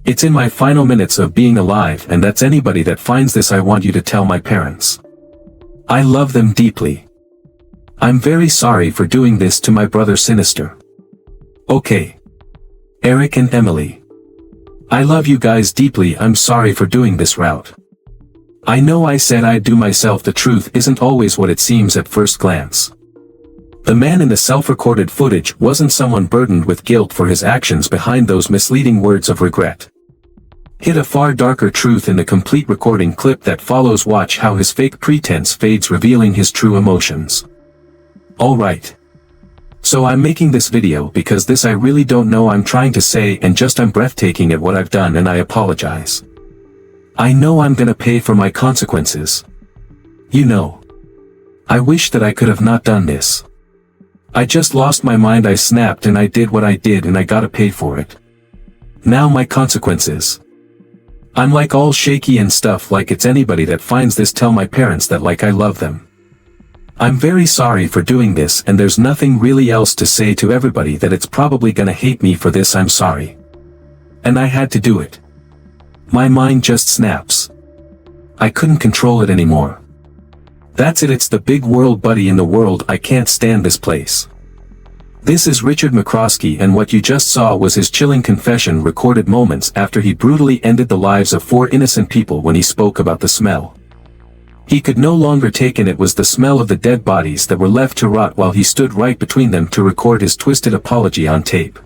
It's in my final minutes of being alive, and that's anybody that finds this. I want you to tell my parents. I love them deeply. I'm very sorry for doing this to my brother Sinister. Okay. Eric and Emily. I love you guys deeply. I'm sorry for doing this route. I know I said I'd do myself. The truth isn't always what it seems at first glance. The man in the self-recorded footage wasn't someone burdened with guilt for his actions behind those misleading words of regret. Hid a far darker truth in the complete recording clip that follows. Watch how his fake pretense fades, revealing his true emotions. Alright. So I'm making this video because this I really don't know I'm trying to say, and just I'm breathtaking at what I've done, and I apologize. I know I'm gonna pay for my consequences. You know. I wish that I could have not done this. I just lost my mind. I snapped and I did what I did, and I gotta pay for it. Now my consequences. I'm like all shaky and stuff. Like it's anybody that finds this, tell my parents that like I love them. I'm very sorry for doing this, and there's nothing really else to say to everybody that it's probably gonna hate me for this. I'm sorry. And I had to do it. My mind just snaps. I couldn't control it anymore. That's it. It's the big world, buddy, in the world. I can't stand this place. This is Richard McCroskey, and what you just saw was his chilling confession recorded moments after he brutally ended the lives of 4 innocent people. When he spoke about the smell he could no longer take in, it was the smell of the dead bodies that were left to rot while he stood right between them to record his twisted apology on tape.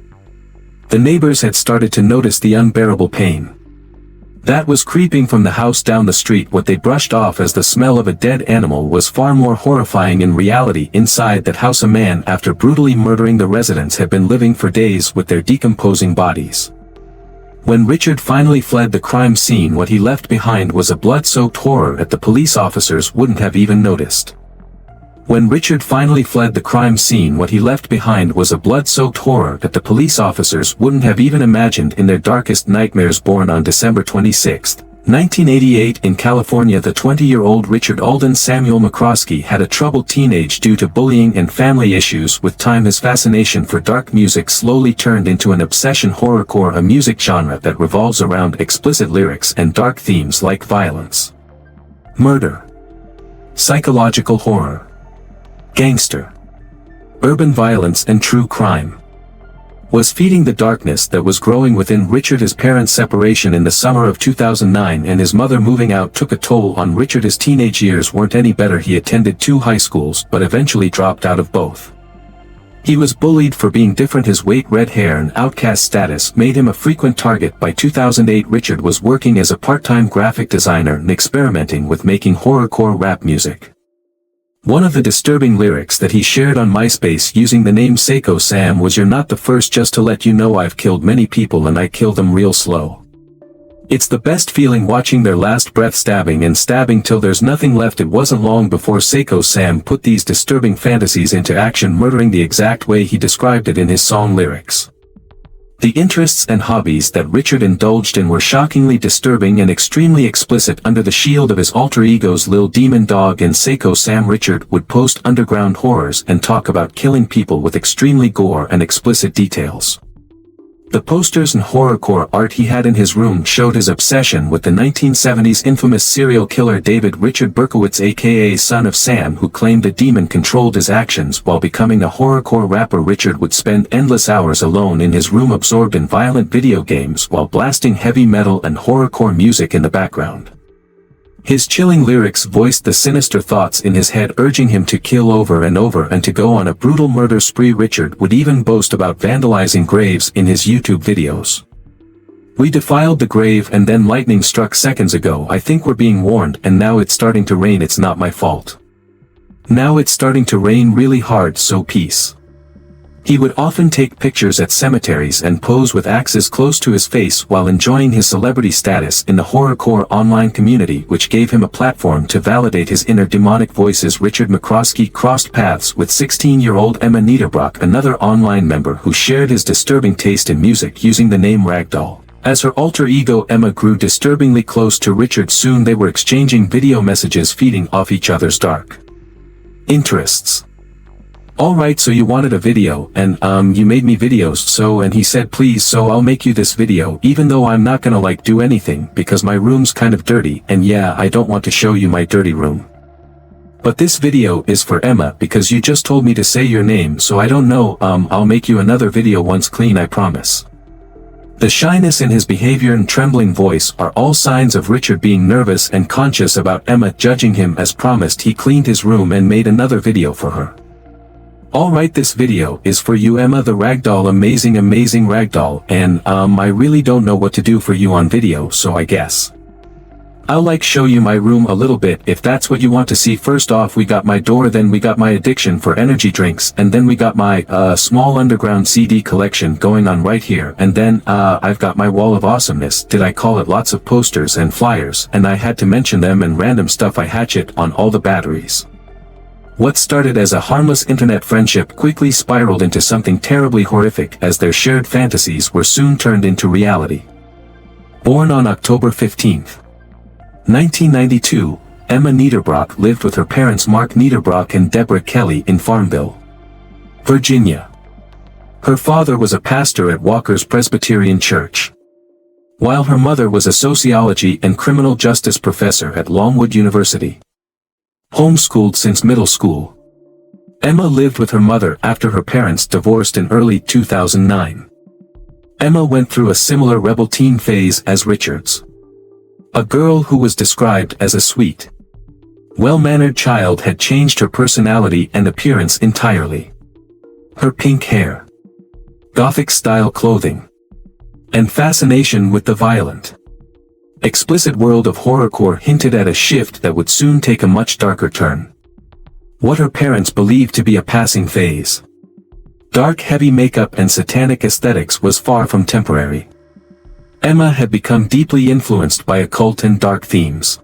The neighbors had started to notice the unbearable pain that was creeping from the house down the street. What they brushed off as the smell of a dead animal was far more horrifying. In reality, inside that house, a man, after brutally murdering the residents, had been living for days with their decomposing bodies. When Richard finally fled the crime scene, what he left behind was a blood-soaked horror that the police officers wouldn't have even noticed. When Richard finally fled the crime scene, what he left behind was a blood-soaked horror that the police officers wouldn't have even imagined in their darkest nightmares. Born on December 26, 1988 in California, the 20-year-old Richard Alden Samuel McCroskey had a troubled teenage due to bullying and family issues. With time, his fascination for dark music slowly turned into an obsession. Horrorcore, a music genre that revolves around explicit lyrics and dark themes like violence, murder, psychological horror, gangster, urban violence, and true crime, was feeding the darkness that was growing within Richard. His parents' separation in the summer of 2009 and his mother moving out took a toll on Richard. His teenage years weren't any better. He attended 2 high schools but eventually dropped out of both. He was bullied for being different. His weight, red hair, and outcast status made him a frequent target. By 2008, Richard was working as a part-time graphic designer and experimenting with making horrorcore rap music. One of the disturbing lyrics that he shared on MySpace using the name Seiko Sam was, "You're not the first, just to let you know I've killed many people and I kill them real slow. It's the best feeling watching their last breath, stabbing and stabbing till there's nothing left." It wasn't long before Seiko Sam put these disturbing fantasies into action, murdering the exact way he described it in his song lyrics. The interests and hobbies that Richard indulged in were shockingly disturbing and extremely explicit. Under the shield of his alter egos Lil Demon Dog and Seiko Sam, Richard would post underground horrors and talk about killing people with extremely gore and explicit details. The posters and horrorcore art he had in his room showed his obsession with the 1970s infamous serial killer David Richard Berkowitz, aka Son of Sam, who claimed a demon controlled his actions. While becoming a horrorcore rapper, Richard would spend endless hours alone in his room, absorbed in violent video games while blasting heavy metal and horrorcore music in the background. His chilling lyrics voiced the sinister thoughts in his head, urging him to kill over and over and to go on a brutal murder spree. Richard would even boast about vandalizing graves in his YouTube videos. "We defiled the grave and then lightning struck seconds ago. I think we're being warned, and now it's starting to rain. It's not my fault. Now it's starting to rain really hard, so peace." He would often take pictures at cemeteries and pose with axes close to his face while enjoying his celebrity status in the horrorcore online community, which gave him a platform to validate his inner demonic voices. Richard McCroskey crossed paths with 16-year-old Emma Niederbrock, another online member who shared his disturbing taste in music using the name Ragdoll. As her alter ego, Emma grew disturbingly close to Richard. Soon they were exchanging video messages, feeding off each other's dark interests. Alright, so you wanted a video, and you made me videos, so, and he said please, so I'll make you this video, even though I'm not gonna like do anything, because my room's kind of dirty, and yeah, I don't want to show you my dirty room. But this video is for Emma, because you just told me to say your name, so I don't know, I'll make you another video once clean, I promise. The shyness in his behavior and trembling voice are all signs of Richard being nervous and conscious about Emma judging him. As promised, he cleaned his room and made another video for her. Alright, this video is for you, Emma the ragdoll, amazing ragdoll, and I really don't know what to do for you on video, so I guess I'll show you my room a little bit if that's what you want to see. First off, we got my door, then we got my addiction for energy drinks, and then we got my small underground CD collection going on right here, and then I've got my wall of awesomeness, did I call it, lots of posters and flyers, and I had to mention them, and random stuff I hatchet on all the batteries. What started as a harmless internet friendship quickly spiraled into something terribly horrific, as their shared fantasies were soon turned into reality. Born on October 15, 1992, Emma Niederbrock lived with her parents Mark Niederbrock and Deborah Kelly in Farmville, Virginia. Her father was a pastor at Walker's Presbyterian Church, while her mother was a sociology and criminal justice professor at Longwood University. Homeschooled since middle school, Emma lived with her mother after her parents divorced in early 2009. Emma went through a similar rebel teen phase as Richard's. A girl who was described as a sweet, well-mannered child had changed her personality and appearance entirely. Her pink hair, Gothic-style clothing, and fascination with the violent, explicit world of horrorcore hinted at a shift that would soon take a much darker turn. What her parents believed to be a passing phase, dark heavy makeup and satanic aesthetics, was far from temporary. Emma had become deeply influenced by occult and dark themes.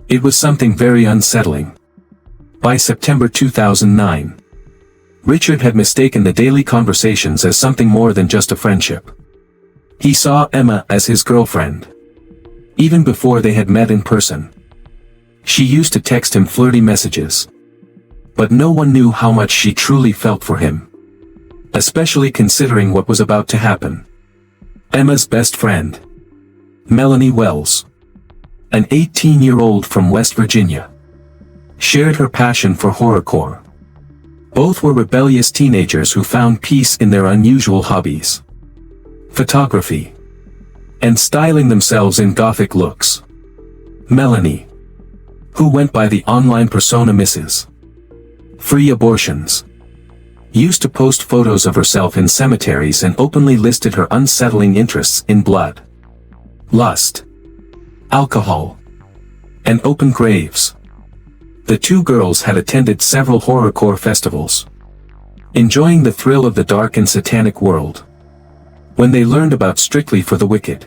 It was something very unsettling. By September 2009, Richard had mistaken the daily conversations as something more than just a friendship. He saw Emma as his girlfriend, even before they had met in person. She used to text him flirty messages, but no one knew how much she truly felt for him, especially considering what was about to happen. Emma's best friend, Melanie Wells, an 18-year-old from West Virginia, shared her passion for horrorcore. Both were rebellious teenagers who found peace in their unusual hobbies, photography, and styling themselves in gothic looks. Melanie, who went by the online persona Mrs. Free Abortions, used to post photos of herself in cemeteries and openly listed her unsettling interests in blood, lust, alcohol, and open graves. The two girls had attended several horrorcore festivals, enjoying the thrill of the dark and satanic world, when they learned about Strictly for the Wicked,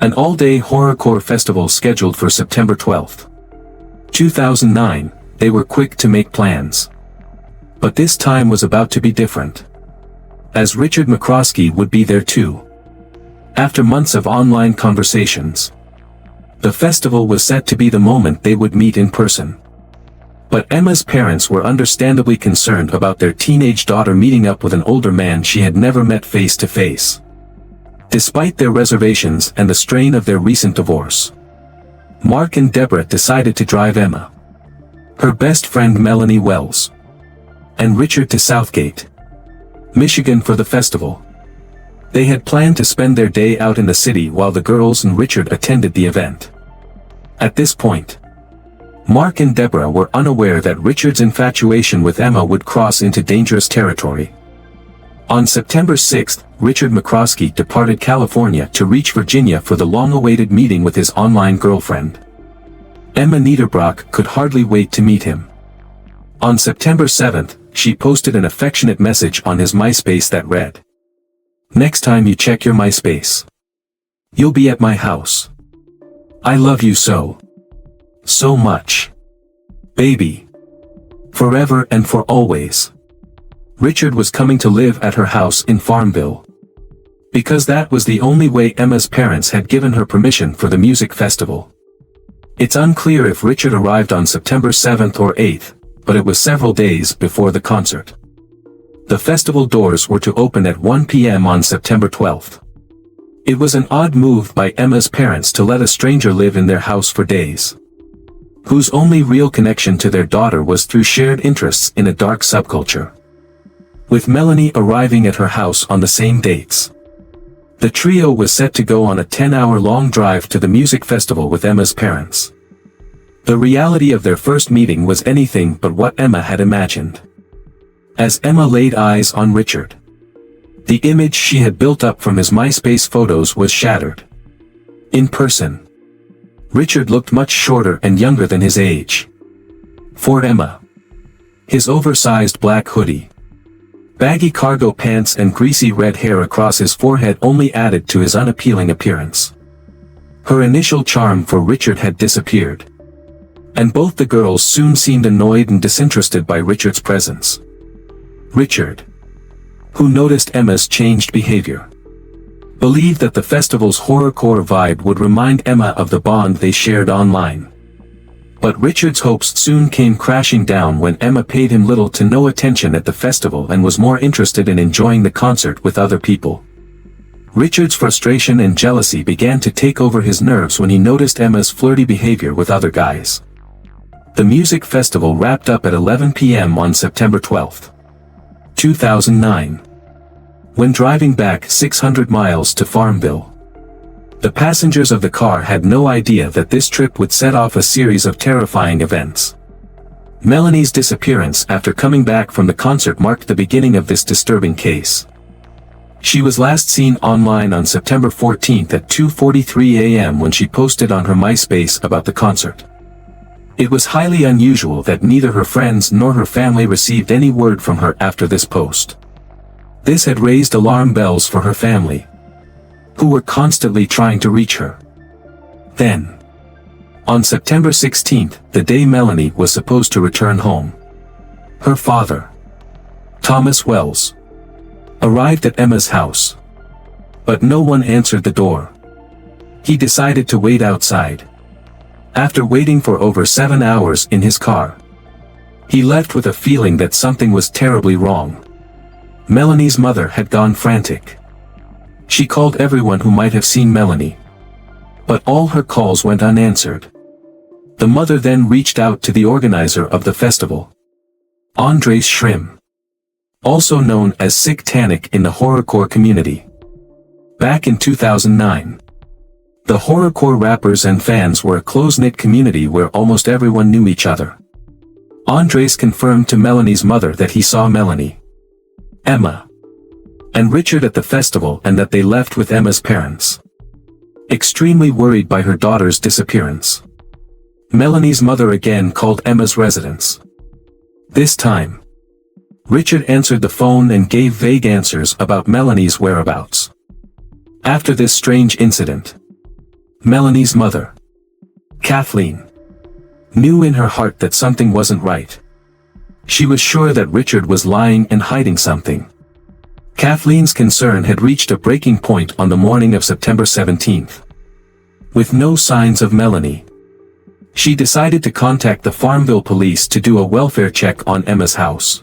an all-day horrorcore festival scheduled for September 12, 2009, they were quick to make plans. But this time was about to be different, as Richard McCroskey would be there too. After months of online conversations, the festival was set to be the moment they would meet in person. But Emma's parents were understandably concerned about their teenage daughter meeting up with an older man she had never met face to face. Despite their reservations and the strain of their recent divorce, Mark and Deborah decided to drive Emma, her best friend Melanie Wells, and Richard to Southgate, Michigan for the festival. They had planned to spend their day out in the city while the girls and Richard attended the event. At this point, Mark and Deborah were unaware that Richard's infatuation with Emma would cross into dangerous territory. On September 6, Richard McCroskey departed California to reach Virginia for the long-awaited meeting with his online girlfriend. Emma Niederbrock could hardly wait to meet him. On September 7, she posted an affectionate message on his MySpace that read, "Next time you check your MySpace, you'll be at my house. I love you so much. Baby. Forever and for always." Richard was coming to live at her house in Farmville, because that was the only way Emma's parents had given her permission for the music festival. It's unclear if Richard arrived on September 7th or 8th, but it was several days before the concert. The festival doors were to open at 1 p.m. on September 12th. It was an odd move by Emma's parents to let a stranger live in their house for days, whose only real connection to their daughter was through shared interests in a dark subculture. With Melanie arriving at her house on the same dates, the trio was set to go on a 10-hour-long drive to the music festival with Emma's parents. The reality of their first meeting was anything but what Emma had imagined. As Emma laid eyes on Richard, the image she had built up from his MySpace photos was shattered. In person, Richard looked much shorter and younger than his age. For Emma, his oversized black hoodie, baggy cargo pants and greasy red hair across his forehead only added to his unappealing appearance. Her initial charm for Richard had disappeared, and both the girls soon seemed annoyed and disinterested by Richard's presence. Richard, who noticed Emma's changed behavior, believed that the festival's horrorcore vibe would remind Emma of the bond they shared online. But Richard's hopes soon came crashing down when Emma paid him little to no attention at the festival and was more interested in enjoying the concert with other people. Richard's frustration and jealousy began to take over his nerves when he noticed Emma's flirty behavior with other guys. The music festival wrapped up at 11 p.m. on September 12th, 2009. When driving back 600 miles to Farmville, the passengers of the car had no idea that this trip would set off a series of terrifying events. Melanie's disappearance after coming back from the concert marked the beginning of this disturbing case. She was last seen online on September 14th at 2:43 a.m. when she posted on her MySpace about the concert. It was highly unusual that neither her friends nor her family received any word from her after this post. This had raised alarm bells for her family, who were constantly trying to reach her. Then, on September 16th, the day Melanie was supposed to return home, her father, Thomas Wells, arrived at Emma's house. But no one answered the door. He decided to wait outside. After waiting for over 7 hours in his car, he left with a feeling that something was terribly wrong. Melanie's mother had gone frantic. She called everyone who might have seen Melanie, but all her calls went unanswered. The mother then reached out to the organizer of the festival, Andres Schrim, also known as Satanic in the horrorcore community. Back in 2009, the horrorcore rappers and fans were a close-knit community where almost everyone knew each other. Andres confirmed to Melanie's mother that he saw Melanie, Emma, and Richard at the festival and that they left with Emma's parents. Extremely worried by her daughter's disappearance, Melanie's mother again called Emma's residence. This time, Richard answered the phone and gave vague answers about Melanie's whereabouts. After this strange incident, Melanie's mother, Kathleen, knew in her heart that something wasn't right. She was sure that Richard was lying and hiding something. Kathleen's concern had reached a breaking point on the morning of September 17th. With no signs of Melanie, she decided to contact the Farmville police to do a welfare check on Emma's house.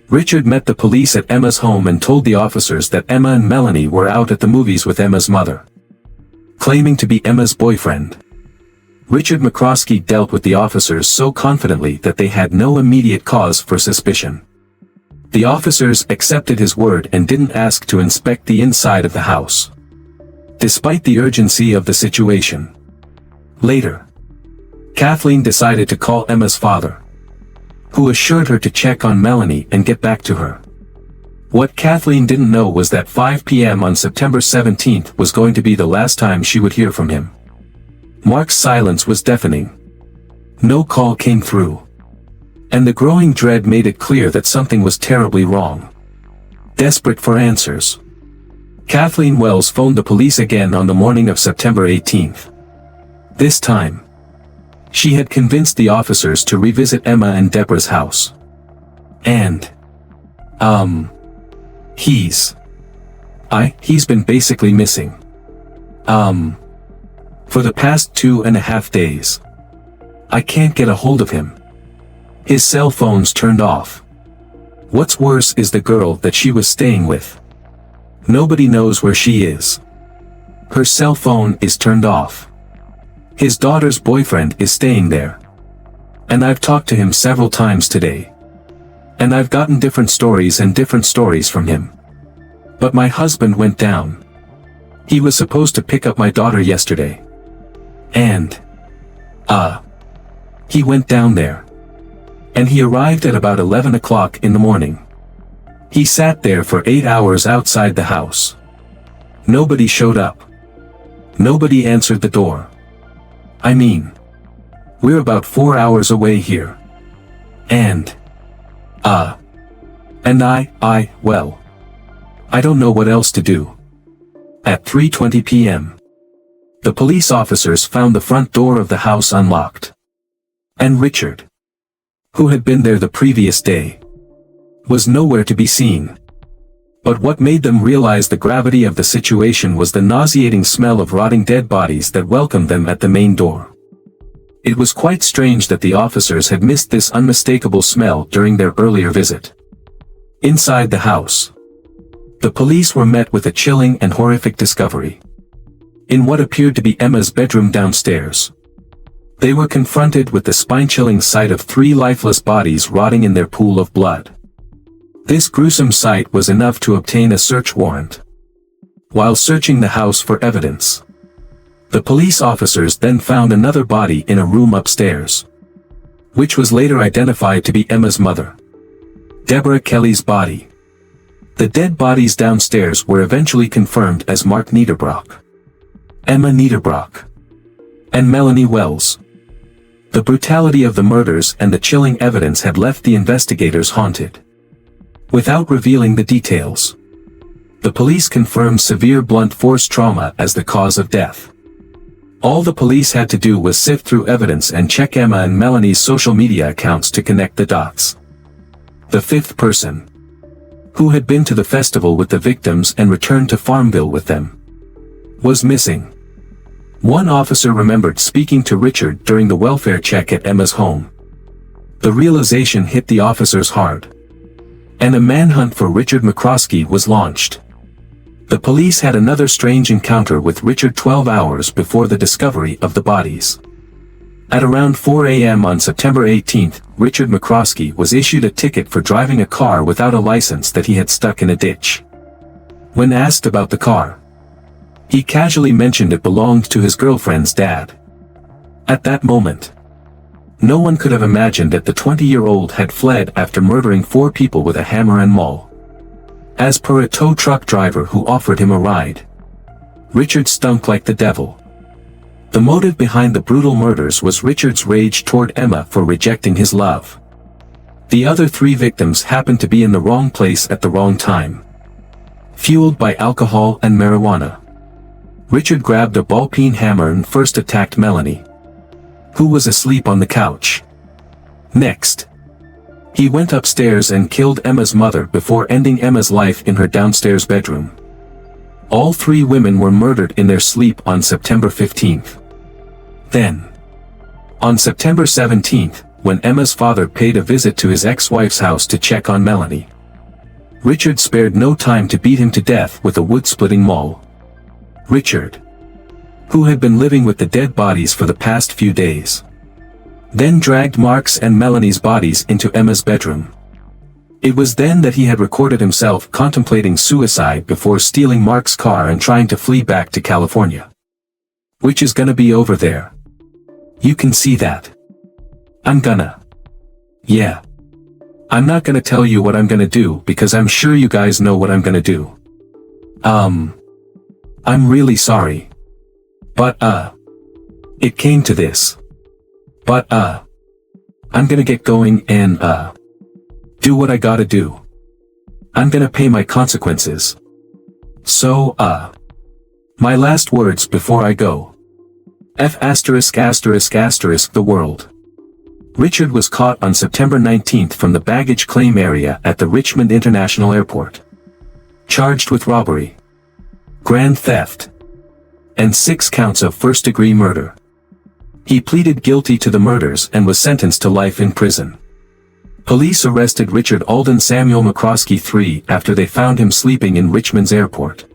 Richard met the police at Emma's home and told the officers that Emma and Melanie were out at the movies with Emma's mother, claiming to be Emma's boyfriend. Richard McCroskey dealt with the officers so confidently that they had no immediate cause for suspicion. The officers accepted his word and didn't ask to inspect the inside of the house, despite the urgency of the situation. Later, Kathleen decided to call Emma's father, who assured her to check on Melanie and get back to her. What Kathleen didn't know was that 5 p.m. on September 17th was going to be the last time she would hear from him. Mark's silence was deafening. No call came through, and the growing dread made it clear that something was terribly wrong. Desperate for answers, Kathleen Wells phoned the police again on the morning of September 18th. This time, she had convinced the officers to revisit Emma and Deborah's house. And, he's been basically missing. For the past 2.5 days. I can't get a hold of him. His cell phone's turned off. What's worse is the girl that she was staying with. Nobody knows where she is. Her cell phone is turned off. His daughter's boyfriend is staying there. And I've talked to him several times today. And I've gotten different stories from him. But my husband went down. He was supposed to pick up my daughter yesterday. And, he went down there. And he arrived at about 11 o'clock in the morning. He sat there for 8 hours outside the house. Nobody showed up. Nobody answered the door. I mean, we're about 4 hours away here. And, well, I don't know what else to do. At 3:20 p.m., the police officers found the front door of the house unlocked. And Richard, who had been there the previous day, was nowhere to be seen. But what made them realize the gravity of the situation was the nauseating smell of rotting dead bodies that welcomed them at the main door. It was quite strange that the officers had missed this unmistakable smell during their earlier visit. Inside the house, the police were met with a chilling and horrific discovery. In what appeared to be Emma's bedroom downstairs, they were confronted with the spine-chilling sight of 3 lifeless bodies rotting in their pool of blood. This gruesome sight was enough to obtain a search warrant. While searching the house for evidence, the police officers then found another body in a room upstairs, which was later identified to be Emma's mother, Deborah Kelly's body. The dead bodies downstairs were eventually confirmed as Mark Niederbrock, Emma Niederbrock, and Melanie Wells. The brutality of the murders and the chilling evidence had left the investigators haunted. Without revealing the details, the police confirmed severe blunt force trauma as the cause of death. All the police had to do was sift through evidence and check Emma and Melanie's social media accounts to connect the dots. The 5th person, who had been to the festival with the victims and returned to Farmville with them, was missing. One officer remembered speaking to Richard during the welfare check at Emma's home. The realization hit the officers hard, and a manhunt for Richard McCroskey was launched. The police had another strange encounter with Richard 12 hours before the discovery of the bodies. At around 4 a.m. on September 18, Richard McCroskey was issued a ticket for driving a car without a license that he had stuck in a ditch. When asked about the car, he casually mentioned it belonged to his girlfriend's dad. At that moment, no one could have imagined that the 20-year-old had fled after murdering 4 people with a hammer and maul. As per a tow truck driver who offered him a ride, Richard stunk like the devil. The motive behind the brutal murders was Richard's rage toward Emma for rejecting his love. The other 3 victims happened to be in the wrong place at the wrong time. Fueled by alcohol and marijuana, Richard grabbed a ball-peen hammer and first attacked Melanie, who was asleep on the couch. Next, he went upstairs and killed Emma's mother before ending Emma's life in her downstairs bedroom. All 3 women were murdered in their sleep on September 15th. Then, on September 17th, when Emma's father paid a visit to his ex-wife's house to check on Melanie, Richard spared no time to beat him to death with a wood-splitting maul. Richard, who had been living with the dead bodies for the past few days, then dragged Mark's and Melanie's bodies into Emma's bedroom. It was then that he had recorded himself contemplating suicide before stealing Mark's car and trying to flee back to California. Which is gonna be over there. You can see that. Yeah. I'm not gonna tell you what I'm gonna do because I'm sure you guys know what I'm gonna do. I'm really sorry. But, it came to this. But, I'm gonna get going and, do what I gotta do. I'm gonna pay my consequences. So, my last words before I go. F*** the world. Richard was caught on September 19th from the baggage claim area at the Richmond International Airport, charged with robbery, grand theft, and 6 counts of first-degree murder. He pleaded guilty to the murders and was sentenced to life in prison. Police arrested Richard Alden Samuel McCroskey III after they found him sleeping in Richmond's airport.